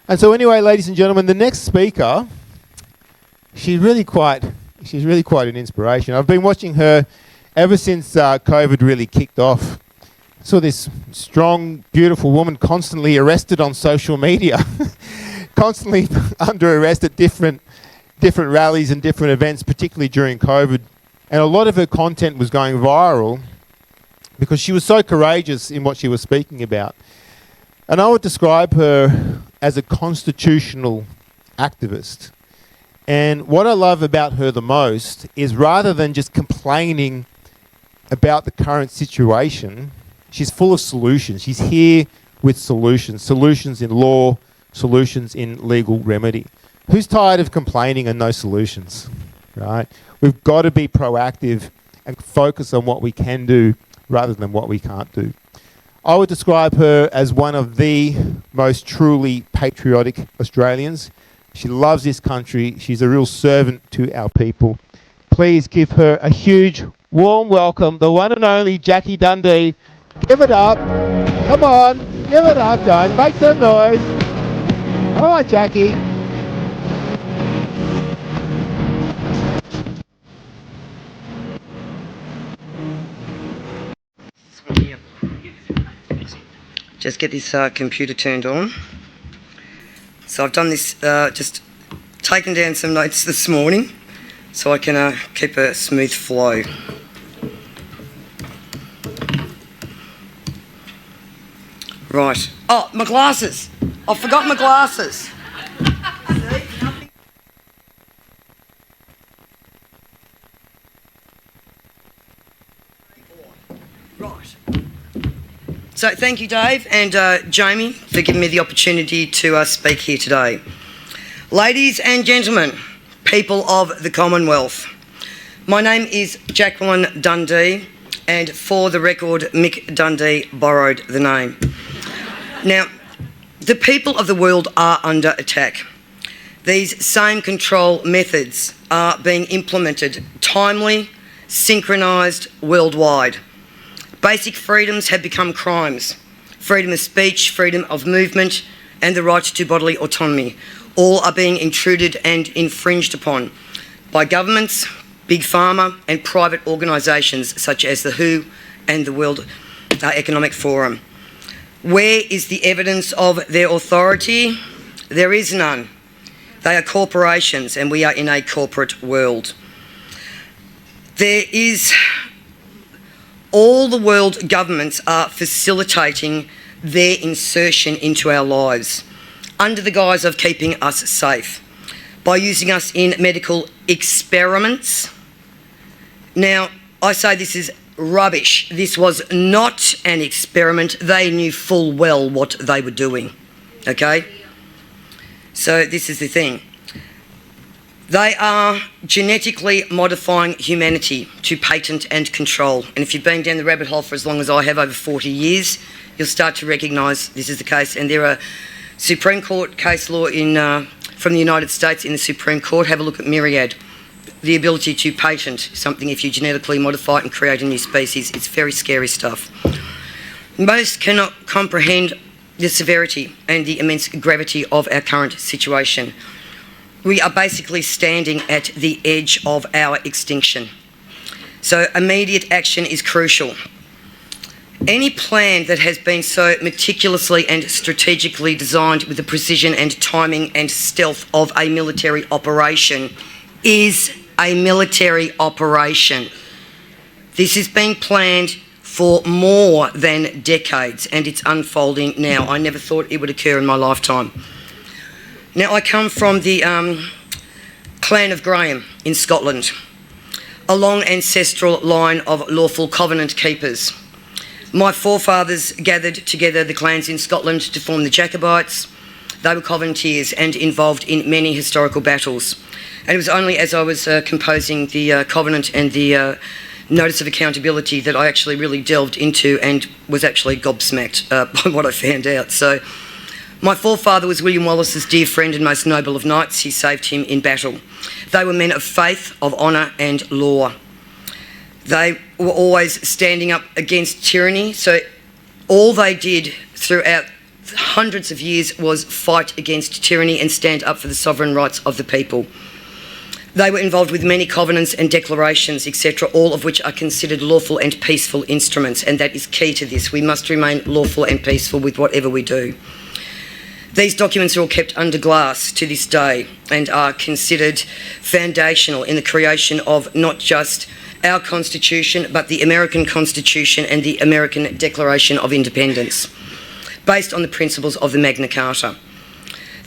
And so anyway, ladies and gentlemen, the next speaker, she's really quite an inspiration. I've been watching her ever since COVID really kicked off. Saw this strong, beautiful woman constantly arrested on social media, constantly under arrest at different rallies and different events, particularly during COVID. And a lot of her content was going viral because she was so courageous in what she was speaking about. And I would describe her as a constitutional activist. And what I love about her the most is rather than just complaining about the current situation, she's full of solutions. She's here with solutions. Solutions in law, solutions in legal remedy. Who's tired of complaining and no solutions, right? We've got to be proactive and focus on what we can do rather than what we can't do. I would describe her as one of the most truly patriotic Australians. She loves this country. She's a real servant to our people. Please give her a huge, warm welcome, the one and only Jacquie Dundee. Give it up. Come on. Give it up, guys. Make some noise. All right, Jacquie. Just get this computer turned on. So I've done this, just taken down some notes this morning so I can keep a smooth flow. Right. Oh, my glasses. I forgot my glasses. Right. So thank you, Dave and Jamie, for giving me the opportunity to speak here today. Ladies and gentlemen, people of the Commonwealth, my name is Jacquie Dundee, and for the record, Mick Dundee borrowed the name. Now, the people of the world are under attack. These same control methods are being implemented timely, synchronised worldwide. Basic freedoms have become crimes. Freedom of speech, freedom of movement, and the right to bodily autonomy all are being intruded and infringed upon by governments, big pharma, and private organisations such as the WHO and the World Economic Forum. Where is the evidence of their authority? There is none. They are corporations, and we are in a corporate world. All the world governments are facilitating their insertion into our lives under the guise of keeping us safe by using us in medical experiments. Now, I say this is rubbish. This was not an experiment. They knew full well what they were doing, okay? So this is the thing. They are genetically modifying humanity to patent and control. And if you've been down the rabbit hole for as long as I have, over 40 years, you'll start to recognise this is the case. And there are Supreme Court case law from the United States in the Supreme Court. Have a look at Myriad. The ability to patent something if you genetically modify it and create a new species. It's very scary stuff. Most cannot comprehend the severity and the immense gravity of our current situation. We are basically standing at the edge of our extinction. So immediate action is crucial. Any plan that has been so meticulously and strategically designed with the precision and timing and stealth of a military operation is a military operation. This has been planned for more than decades, and it's unfolding now. I never thought it would occur in my lifetime. Now, I come from the clan of Graham in Scotland, a long ancestral line of lawful covenant keepers. My forefathers gathered together the clans in Scotland to form the Jacobites. They were Covenanters and involved in many historical battles. And it was only as I was composing the Covenant and the Notice of Accountability that I actually really delved into and was actually gobsmacked by what I found out. So my forefather was William Wallace's dear friend and most noble of knights. He saved him in battle. They were men of faith, of honour and law. They were always standing up against tyranny. So all they did throughout hundreds of years was fight against tyranny and stand up for the sovereign rights of the people. They were involved with many covenants and declarations, etc., all of which are considered lawful and peaceful instruments, and that is key to this. We must remain lawful and peaceful with whatever we do. These documents are all kept under glass to this day and are considered foundational in the creation of not just our Constitution, but the American Constitution and the American Declaration of Independence, based on the principles of the Magna Carta.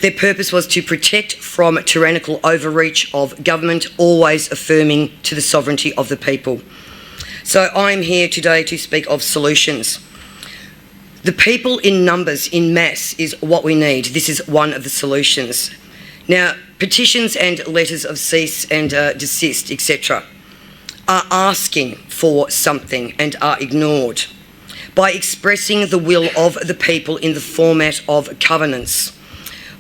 Their purpose was to protect from tyrannical overreach of government, always affirming to the sovereignty of the people. So I'm here today to speak of solutions. The people in numbers, in mass, is what we need. This is one of the solutions. Now, petitions and letters of cease and desist, etc., are asking for something and are ignored. By expressing the will of the people in the format of covenants,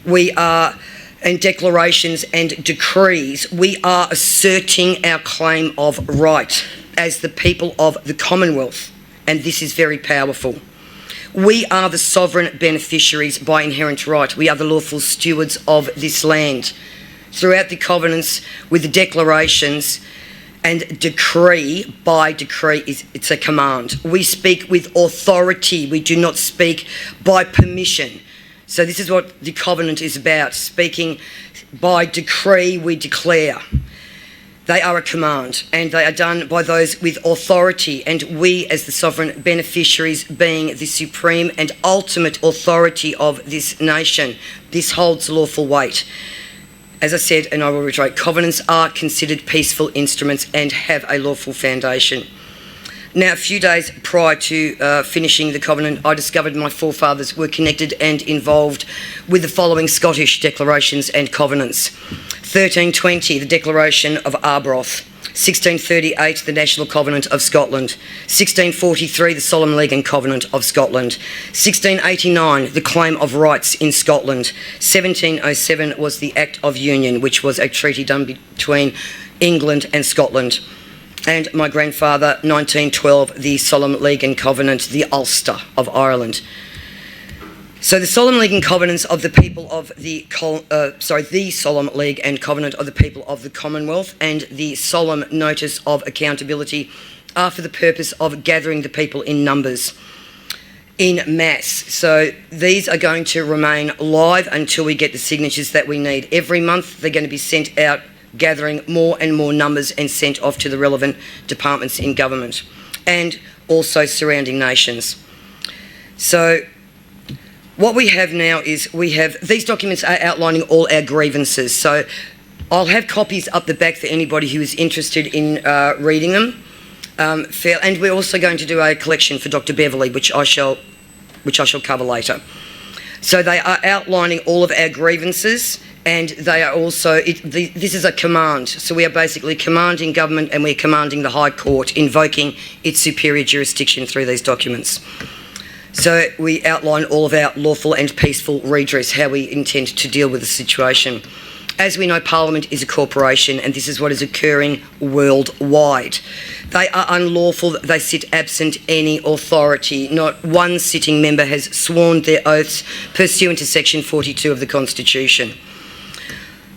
and declarations and decrees, we are asserting our claim of right as the people of the Commonwealth, and this is very powerful. We are the sovereign beneficiaries by inherent right. We are the lawful stewards of this land. Throughout the covenants, with the declarations and decree, by decree, it's a command. We speak with authority. We do not speak by permission. So this is what the covenant is about. Speaking by decree, we declare. They are a command, and they are done by those with authority, and we as the sovereign beneficiaries being the supreme and ultimate authority of this nation, this holds lawful weight. As I said, and I will reiterate, covenants are considered peaceful instruments and have a lawful foundation. Now, a few days prior to finishing the covenant, I discovered my forefathers were connected and involved with the following Scottish declarations and covenants. 1320, the Declaration of Arbroath. 1638, the National Covenant of Scotland. 1643, the Solemn League and Covenant of Scotland. 1689, the Claim of Rights in Scotland. 1707 was the Act of Union, which was a treaty done between England and Scotland. And my grandfather, 1912, the Solemn League and Covenant, the Ulster of Ireland. So the Solemn League and Covenants of the people of the Solemn League and Covenant of the people of the Commonwealth and the Solemn Notice of Accountability are for the purpose of gathering the people in numbers, in mass. So these are going to remain live until we get the signatures that we need. Every month they're going to be sent out, gathering more and more numbers and sent off to the relevant departments in government and also surrounding nations. So what we have now is these documents are outlining all our grievances. So I'll have copies up the back for anybody who is interested in reading them. And we're also going to do a collection for Dr. Beverley, which I shall cover later. So they are outlining all of our grievances, and they are also, this is a command. So we are basically commanding government and we're commanding the High Court, invoking its superior jurisdiction through these documents. So we outline all of our lawful and peaceful redress, how we intend to deal with the situation. As we know, Parliament is a corporation, and this is what is occurring worldwide. They are unlawful. They sit absent any authority. Not one sitting member has sworn their oaths pursuant to Section 42 of the Constitution.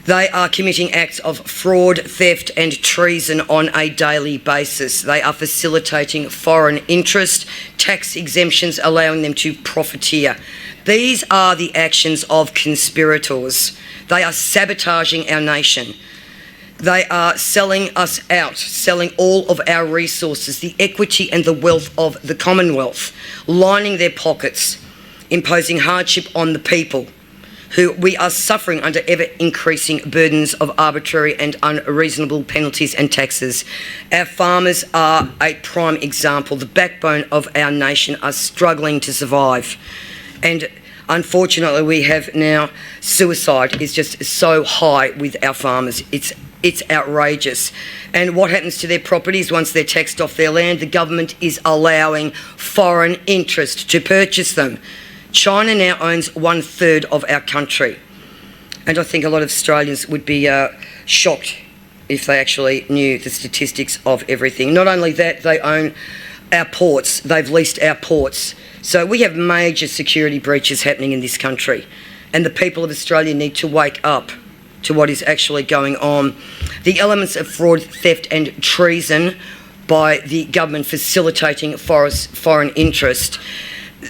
They are committing acts of fraud, theft and treason on a daily basis. They are facilitating foreign interest, tax exemptions, allowing them to profiteer. These are the actions of conspirators. They are sabotaging our nation. They are selling us out, selling all of our resources, the equity and the wealth of the Commonwealth, lining their pockets, imposing hardship on the people, who we are suffering under ever-increasing burdens of arbitrary and unreasonable penalties and taxes. Our farmers are a prime example. The backbone of our nation are struggling to survive. And unfortunately, we have now suicide is just so high with our farmers. It's outrageous. And what happens to their properties once they're taxed off their land? The government is allowing foreign interest to purchase them. China now owns 1/3 of our country. And I think a lot of Australians would be shocked if they actually knew the statistics of everything. Not only that, they own our ports. They've leased our ports. So we have major security breaches happening in this country, and the people of Australia need to wake up to what is actually going on. The elements of fraud, theft and treason by the government facilitating foreign interest,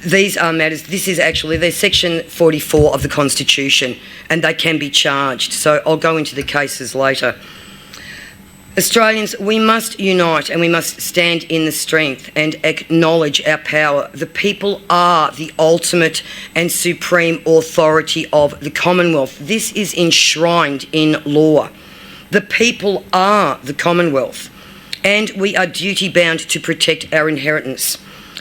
these are matters, they're section 44 of the Constitution, and they can be charged. So I'll go into the cases later. Australians, we must unite and we must stand in the strength and acknowledge our power. The people are the ultimate and supreme authority of the Commonwealth. This is enshrined in law. The people are the Commonwealth, and we are duty-bound to protect our inheritance,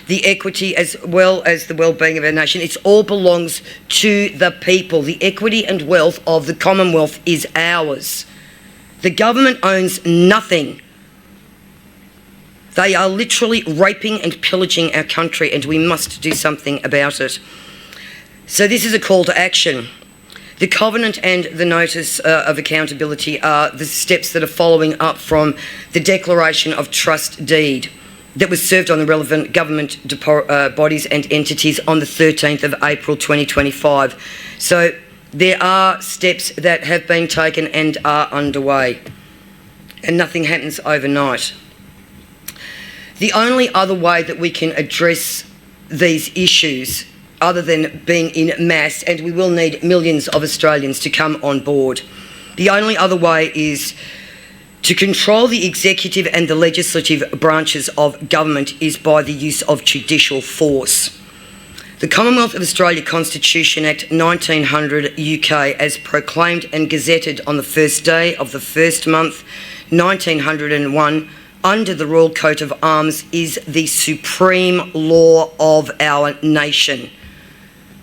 the equity as well as the well-being of our nation. It all belongs to the people. The equity and wealth of the Commonwealth is ours. The government owns nothing. They are literally raping and pillaging our country, and we must do something about it. So this is a call to action. The covenant and the notice of accountability are the steps that are following up from the declaration of trust deed that was served on the relevant government bodies and entities on the 13th of April 2025. So there are steps that have been taken and are underway, and nothing happens overnight. The only other way that we can address these issues, other than being in mass, and we will need millions of Australians to come on board, the only other way is to control the executive and the legislative branches of government is by the use of judicial force. The Commonwealth of Australia Constitution Act 1900 UK, as proclaimed and gazetted on the first day of the first month 1901 under the Royal Coat of Arms, is the supreme law of our nation.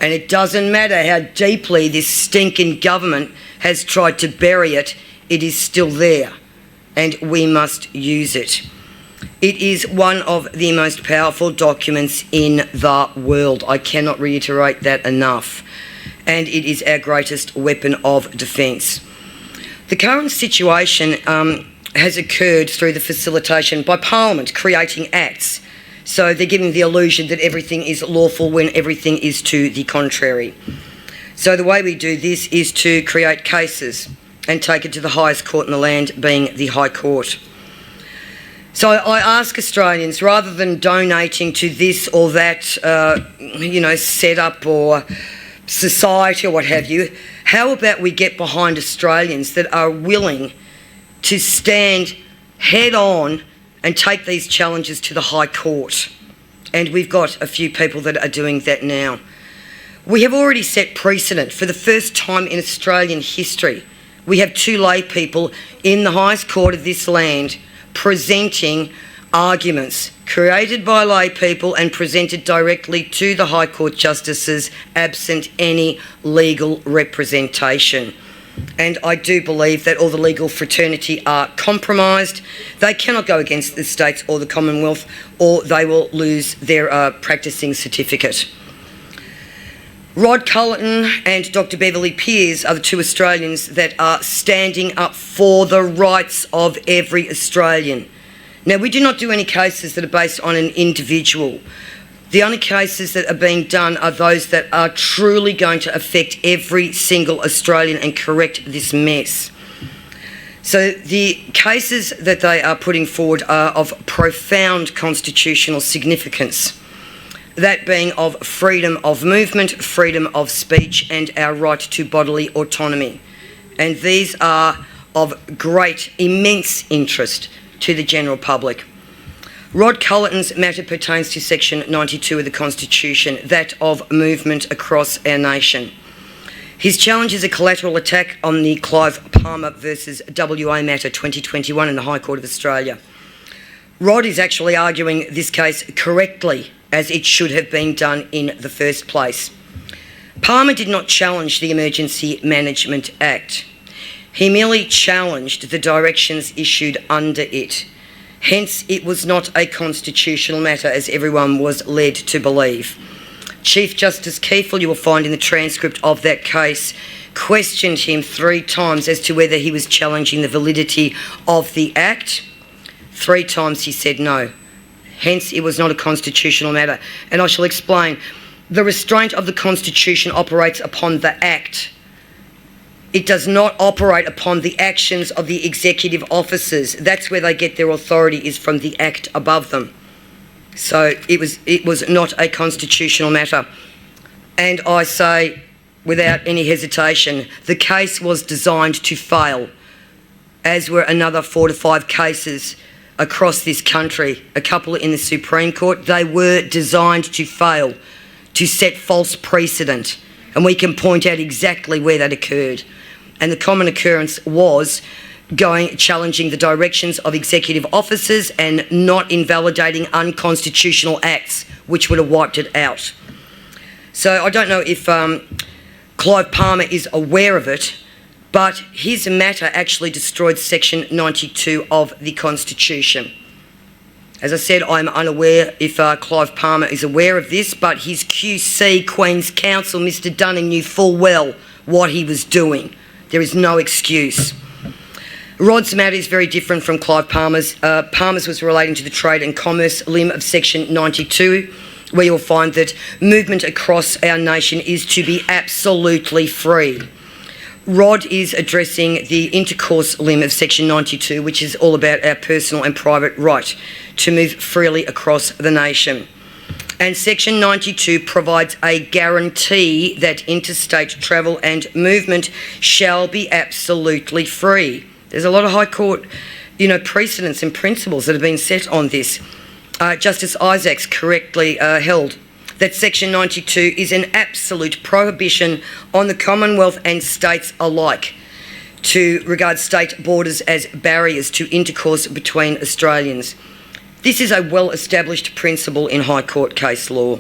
And it doesn't matter how deeply this stinking government has tried to bury it, it is still there, and we must use it. It is one of the most powerful documents in the world. I cannot reiterate that enough. And it is our greatest weapon of defence. The current situation has occurred through the facilitation by Parliament creating acts. So they're giving the illusion that everything is lawful when everything is to the contrary. So the way we do this is to create cases and take it to the highest court in the land, being the High Court. So I ask Australians, rather than donating to this or that, setup or society or what have you, how about we get behind Australians that are willing to stand head on and take these challenges to the High Court? And we've got a few people that are doing that now. We have already set precedent. For the first time in Australian history, we have two lay people in the highest court of this land presenting arguments created by lay people and presented directly to the High Court justices absent any legal representation. And I do believe that all the legal fraternity are compromised. They cannot go against the states or the Commonwealth, or they will lose their practising certificate. Rod Culleton and Dr Beverly Pearce are the two Australians that are standing up for the rights of every Australian. Now, we do not do any cases that are based on an individual. The only cases that are being done are those that are truly going to affect every single Australian and correct this mess. So the cases that they are putting forward are of profound constitutional significance, that being of freedom of movement, freedom of speech, and our right to bodily autonomy. And these are of great, immense interest to the general public. Rod Culleton's matter pertains to section 92 of the Constitution, that of movement across our nation. His challenge is a collateral attack on the Clive Palmer versus WA matter 2021 in the High Court of Australia. Rod is actually arguing this case correctly, as it should have been done in the first place. Palmer did not challenge the Emergency Management Act. He merely challenged the directions issued under it. Hence, it was not a constitutional matter, as everyone was led to believe. Chief Justice Kiefel, you will find in the transcript of that case, questioned him 3 times as to whether he was challenging the validity of the Act. 3 times he said no. Hence, it was not a constitutional matter. And I shall explain. The restraint of the Constitution operates upon the Act. It does not operate upon the actions of the executive officers. That's where they get their authority, is from the Act above them. So it was not a constitutional matter. And I say, without any hesitation, the case was designed to fail, as were another 4 to 5 cases across this country, a couple in the Supreme Court. They were designed to fail, to set false precedent, and we can point out exactly where that occurred. And the common occurrence was challenging the directions of executive officers and not invalidating unconstitutional acts, which would have wiped it out. So I don't know if Clive Palmer is aware of it, but his matter actually destroyed Section 92 of the Constitution. As I said, I'm unaware if Clive Palmer is aware of this, but his QC, Queen's Counsel, Mr Dunning, knew full well what he was doing. There is no excuse. Rod's matter is very different from Clive Palmer's. Palmer's was relating to the trade and commerce limb of Section 92, where you'll find that movement across our nation is to be absolutely free. Rod is addressing the intercourse limb of Section 92, which is all about our personal and private right to move freely across the nation. And Section 92 provides a guarantee that interstate travel and movement shall be absolutely free. There's a lot of High Court, precedents and principles that have been set on this. Justice Isaacs correctly held that Section 92 is an absolute prohibition on the Commonwealth and states alike to regard state borders as barriers to intercourse between Australians. This is a well-established principle in High Court case law.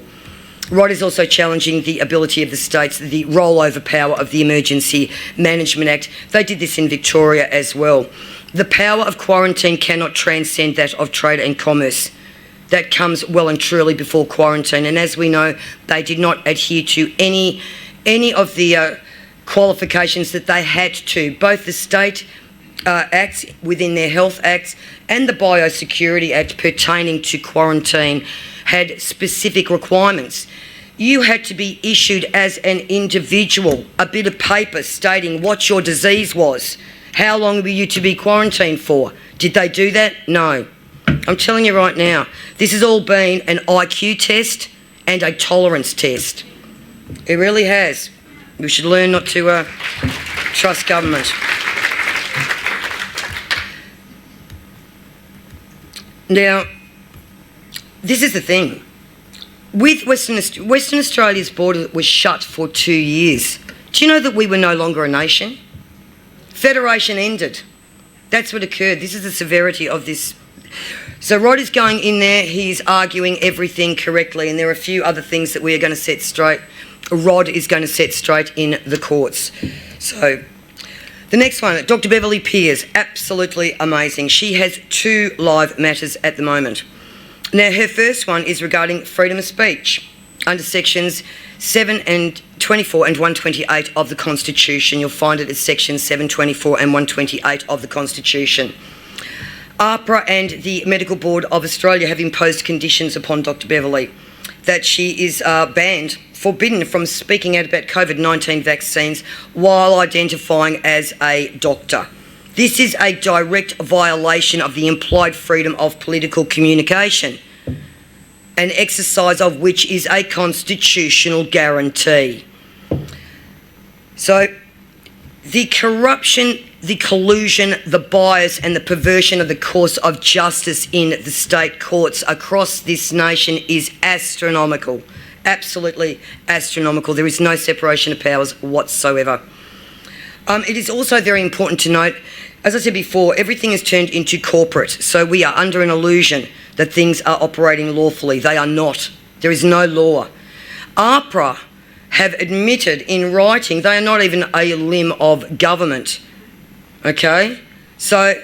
Rod is also challenging the ability of the states, the rollover power of the Emergency Management Act. They did this in Victoria as well. The power of quarantine cannot transcend that of trade and commerce. That comes well and truly before quarantine. And as we know, they did not adhere to any of the qualifications that they had to. Both the state acts within their health acts and the Biosecurity Act pertaining to quarantine had specific requirements. You had to be issued as an individual a bit of paper stating what your disease was. How long were you to be quarantined for? Did they do that? No. I'm telling you right now, this has all been an IQ test and a tolerance test. It really has. We should learn not to trust government. Now, this is the thing. With Western Australia's border was shut for 2 years. Do you know that we were no longer a nation? Federation ended. That's what occurred. This is the severity of this. So Rod is going in there, he's arguing everything correctly, and there are a few other things that we are going to set straight. Rod is going to set straight in the courts. So the next one, Dr. Beverly Peers, absolutely amazing. She has 2 live matters at the moment. Now, her first one is regarding freedom of speech under sections 724 and 128 of the Constitution. You'll find it as sections 724 and 128 of the Constitution. AHPRA and the Medical Board of Australia have imposed conditions upon Dr. Beverly that she is banned, forbidden from speaking out about COVID-19 vaccines while identifying as a doctor. This is a direct violation of the implied freedom of political communication, an exercise of which is a constitutional guarantee. So the corruption, the collusion, the bias and the perversion of the course of justice in the state courts across this nation is astronomical, absolutely astronomical. There is no separation of powers whatsoever. It is also very important to note, as I said before, everything is turned into corporate. So we are under an illusion that things are operating lawfully. They are not. There is no law. AHPRA have admitted in writing they are not even a limb of government. Okay? So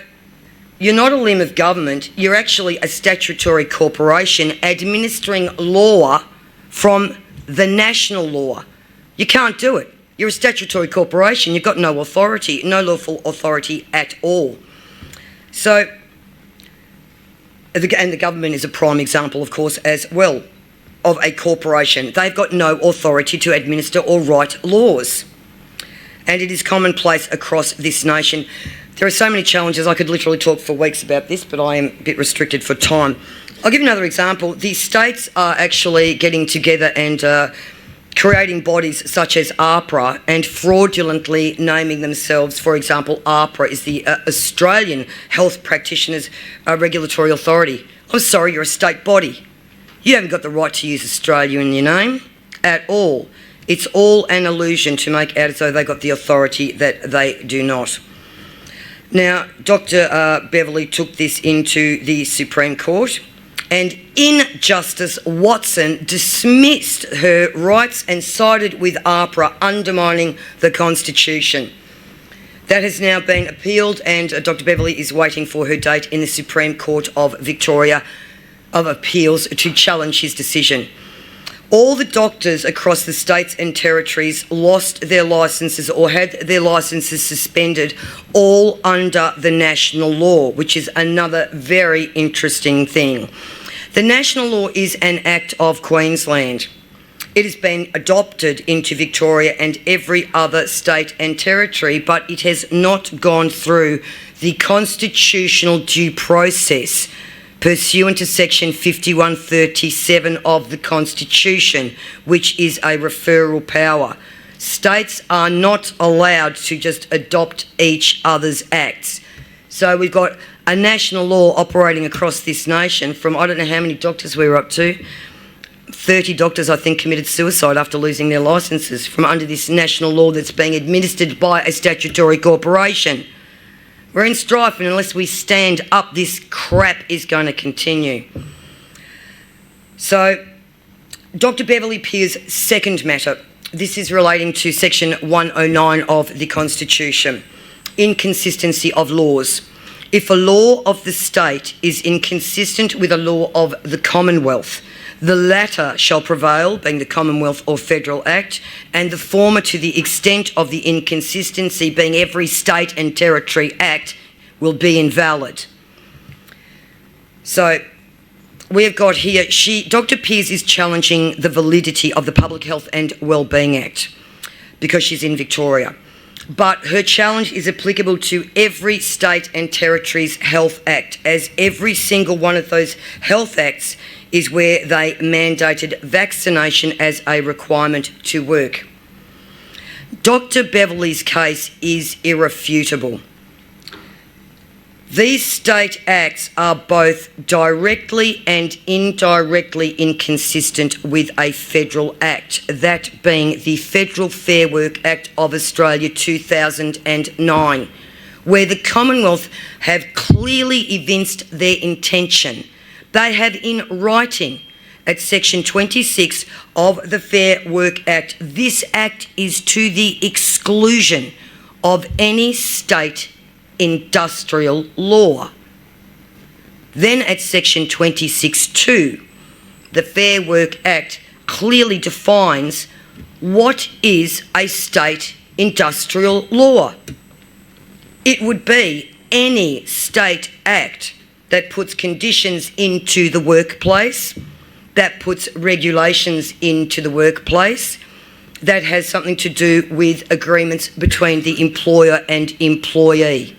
you're not a limb of government. You're actually a statutory corporation administering law from the national law. You can't do it. You're a statutory corporation. You've got no authority, no lawful authority at all. So and the government is a prime example, of course, as well, of a corporation. They've got no authority to administer or write laws. And it is commonplace across this nation. There are so many challenges. I could literally talk for weeks about this, but I am a bit restricted for time. I'll give you another example. The states are actually getting together and creating bodies such as AHPRA and fraudulently naming themselves. For example, AHPRA is the Australian Health Practitioners Regulatory Authority. I'm sorry, you're a state body. You haven't got the right to use Australia in your name at all. It's all an illusion to make out as though they got the authority that they do not. Now, Dr. Beverley took this into the Supreme Court, and Justice Watson dismissed her rights and sided with AHPRA, undermining the Constitution. That has now been appealed, and Dr. Beverley is waiting for her date in the Supreme Court of Victoria of Appeals to challenge his decision. All the doctors across the states and territories lost their licences or had their licences suspended, all under the national law, which is another very interesting thing. The national law is an act of Queensland. It has been adopted into Victoria and every other state and territory, but it has not gone through the constitutional due process pursuant to section 5137 of the Constitution, which is a referral power. States are not allowed to just adopt each other's acts. So we've got a national law operating across this nation from, I don't know how many doctors we were up to, 30 doctors I think committed suicide after losing their licences from under this national law that's being administered by a statutory corporation. We're in strife, and unless we stand up, this crap is going to continue. So, Dr. Beverley Peir's second matter, this is relating to section 109 of the Constitution, inconsistency of laws. If a law of the state is inconsistent with a law of the Commonwealth, the latter shall prevail, being the Commonwealth or Federal Act, and the former, to the extent of the inconsistency, being every state and territory act, will be invalid. So we have got here, Dr. Peirce is challenging the validity of the Public Health and Wellbeing Act because she's in Victoria. But her challenge is applicable to every state and territory's health act, as every single one of those health acts is where they mandated vaccination as a requirement to work. Dr. Beverley's case is irrefutable. These state acts are both directly and indirectly inconsistent with a federal act, that being the Federal Fair Work Act of Australia 2009, where the Commonwealth have clearly evinced their intention. They have in writing at section 26 of the Fair Work Act, this act is to the exclusion of any state industrial law. Then at section 26.2, the Fair Work Act clearly defines what is a state industrial law. It would be any state act that puts conditions into the workplace, that puts regulations into the workplace, that has something to do with agreements between the employer and employee.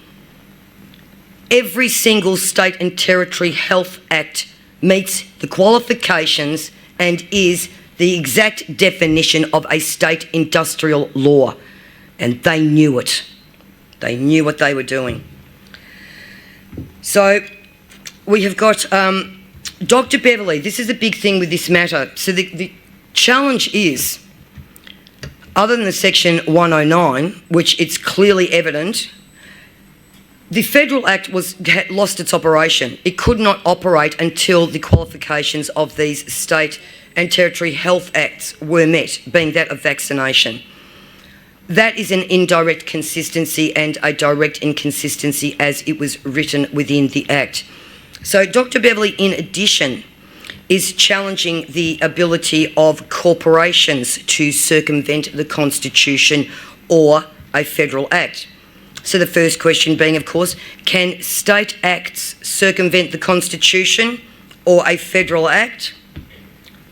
Every single state and territory health act meets the qualifications and is the exact definition of a state industrial law. And they knew it. They knew what they were doing. So we have got Dr. Beverley. This is a big thing with this matter. So the challenge is, other than the section 109, which it's clearly evident, the Federal Act had lost its operation. It could not operate until the qualifications of these state and territory health acts were met, being that of vaccination. That is an indirect consistency and a direct inconsistency as it was written within the Act. So Dr. Beverley, in addition, is challenging the ability of corporations to circumvent the Constitution or a federal act. So the first question being, of course, can state acts circumvent the Constitution or a federal act?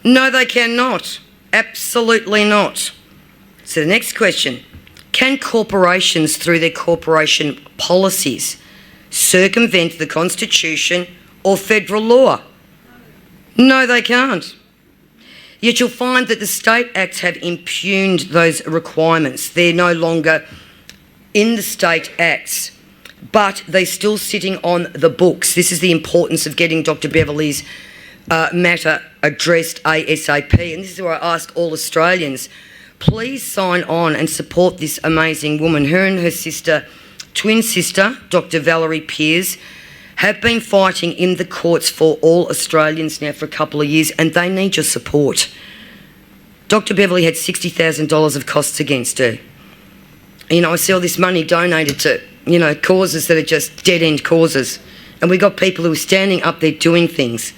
No, they cannot. Absolutely not. So the next question, can corporations, through their corporation policies, circumvent the Constitution or federal law? No, they can't. Yet you'll find that the state acts have impugned those requirements. They're no longer in the state acts, but they're still sitting on the books. This is the importance of getting Dr. Beverley's matter addressed ASAP. And this is where I ask all Australians, please sign on and support this amazing woman. Her and her sister, twin sister, Dr. Valerie Peers, have been fighting in the courts for all Australians now for a couple of years, and they need your support. Dr. Beverley had $60,000 of costs against her. You know, I see all this money donated to, you know, causes that are just dead-end causes. And we got people who are standing up there doing things,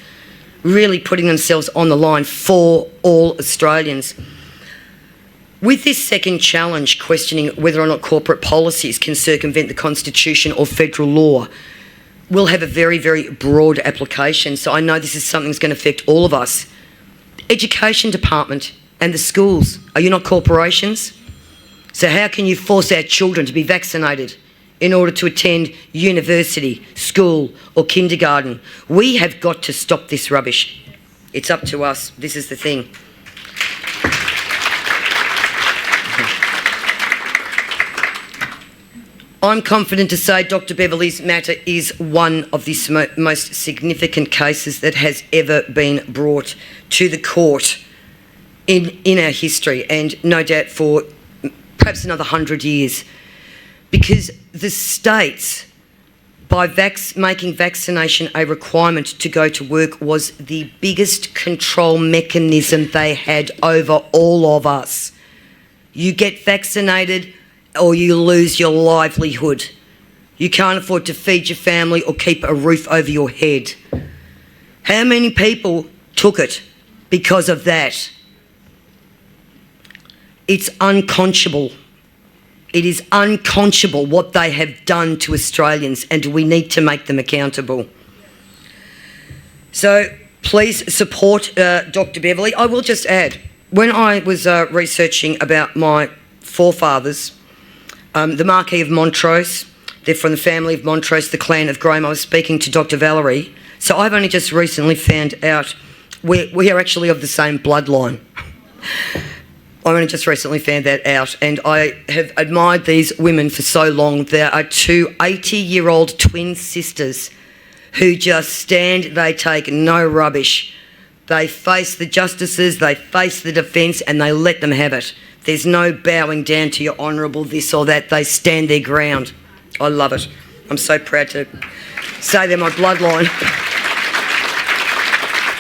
really putting themselves on the line for all Australians. With this second challenge, questioning whether or not corporate policies can circumvent the Constitution or federal law, will have a very, very broad application. So I know this is something that's going to affect all of us. The Education Department and the schools, are you not corporations? So how can you force our children to be vaccinated in order to attend university, school or kindergarten? We have got to stop this rubbish. It's up to us. This is the thing. I'm confident to say Dr. Beverley's matter is one of the most significant cases that has ever been brought to the court in our history, and no doubt for perhaps another 100 years, because the states, by making vaccination a requirement to go to work, was the biggest control mechanism they had over all of us. You get vaccinated or you lose your livelihood. You can't afford to feed your family or keep a roof over your head. How many people took it because of that? It's unconscionable. It is unconscionable what they have done to Australians, and we need to make them accountable. So please support Dr. Beverley. I will just add, when I was researching about my forefathers, the Marquis of Montrose, they're from the family of Montrose, the clan of Graham. I was speaking to Dr. Valerie. So I've only just recently found out we are actually of the same bloodline. I only just recently found that out, and I have admired these women for so long. There are two 80-year-old twin sisters who just stand, they take no rubbish. They face the justices, they face the defence, and they let them have it. There's no bowing down to your honourable this or that. They stand their ground. I love it. I'm so proud to say they're my bloodline.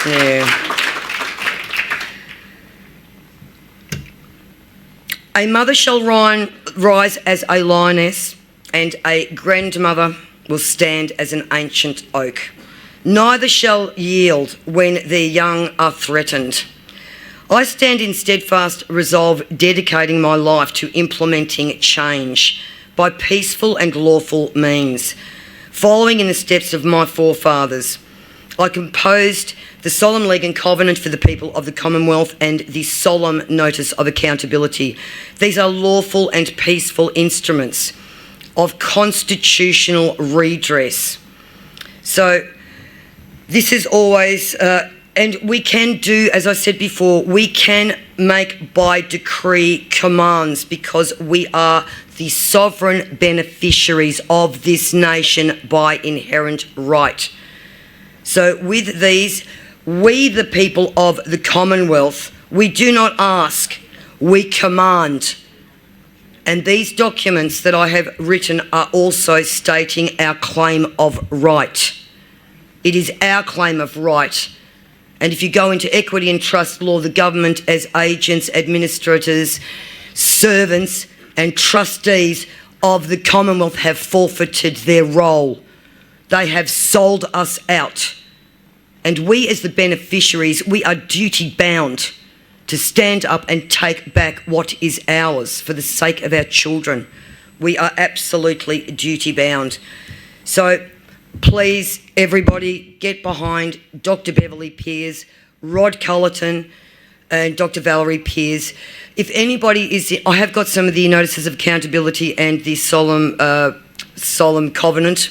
Yeah. A mother shall rise as a lioness, and a grandmother will stand as an ancient oak. Neither shall yield when their young are threatened. I stand in steadfast resolve, dedicating my life to implementing change by peaceful and lawful means, following in the steps of my forefathers. I composed the Solemn League and Covenant for the people of the Commonwealth and the Solemn Notice of Accountability. These are lawful and peaceful instruments of constitutional redress. So this is always, and we can do, as I said before, we can make by decree commands because we are the sovereign beneficiaries of this nation by inherent right. So with these, we, the people of the Commonwealth, we do not ask, we command. And these documents that I have written are also stating our claim of right. It is our claim of right. And if you go into equity and trust law, the government as agents, administrators, servants and trustees of the Commonwealth have forfeited their role. They have sold us out. And we as the beneficiaries, we are duty bound to stand up and take back what is ours for the sake of our children. We are absolutely duty bound. So please, everybody, get behind Dr. Beverly Pearce, Rod Cullerton, and Dr. Valerie Pearce. If anybody is, I have got some of the notices of accountability and the solemn covenant,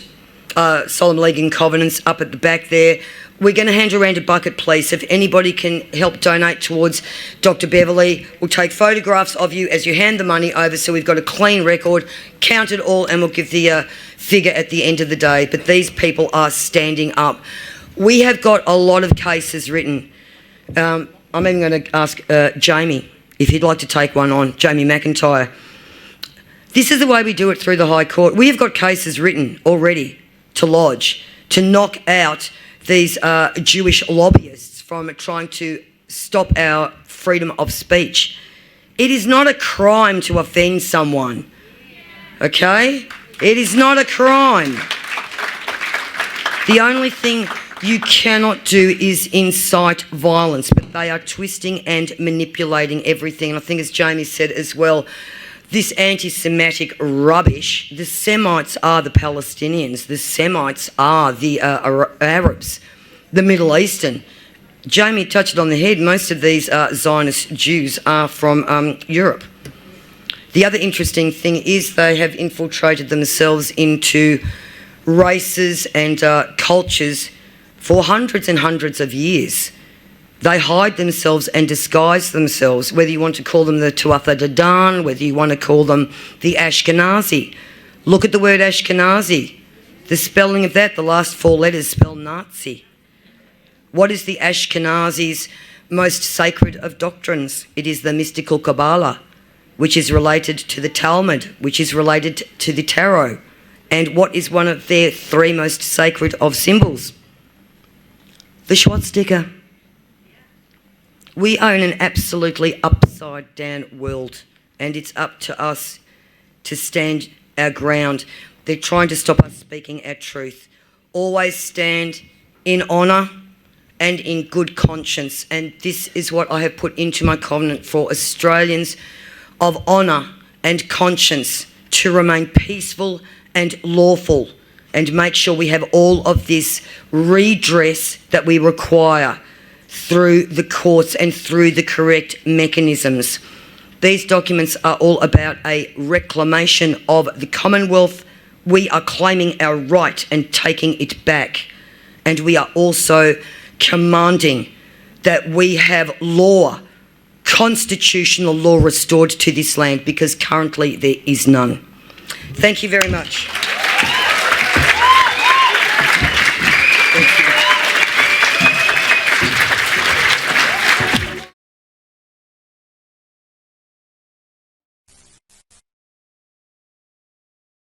solemn league and covenants up at the back there. We're going to hand around a bucket, please. If anybody can help donate towards Dr. Beverly, we'll take photographs of you as you hand the money over so we've got a clean record, count it all, and we'll give the figure at the end of the day. But these people are standing up. We have got a lot of cases written. I'm even going to ask Jamie if he'd like to take one on, Jamie McIntyre. This is the way we do it through the High Court. We have got cases written already to lodge, to knock out these Jewish lobbyists from trying to stop our freedom of speech. It is not a crime to offend someone, okay? It is not a crime. The only thing you cannot do is incite violence, but they are twisting and manipulating everything. And I think, as Jamie said as well, this anti-Semitic rubbish, the Semites are the Palestinians, the Semites are the Arabs, the Middle Eastern. Jamie touched it on the head. Most of these Zionist Jews are from Europe. The other interesting thing is they have infiltrated themselves into races and cultures for hundreds and hundreds of years. They hide themselves and disguise themselves, whether you want to call them the Tuatha De Dan, whether you want to call them the Ashkenazi. Look at the word Ashkenazi. The spelling of that, the last four letters spell Nazi. What is the Ashkenazi's most sacred of doctrines? It is the mystical Kabbalah, which is related to the Talmud, which is related to the Tarot. And what is one of their three most sacred of symbols? The swastika. We own an absolutely upside down world, and it's up to us to stand our ground. They're trying to stop us speaking our truth. Always stand in honour and in good conscience, and this is what I have put into my covenant for Australians of honour and conscience, to remain peaceful and lawful and make sure we have all of this redress that we require through the courts and through the correct mechanisms. These documents are all about a reclamation of the Commonwealth. We are claiming our right and taking it back. And we are also commanding that we have law, constitutional law restored to this land, because currently there is none. Thank you very much.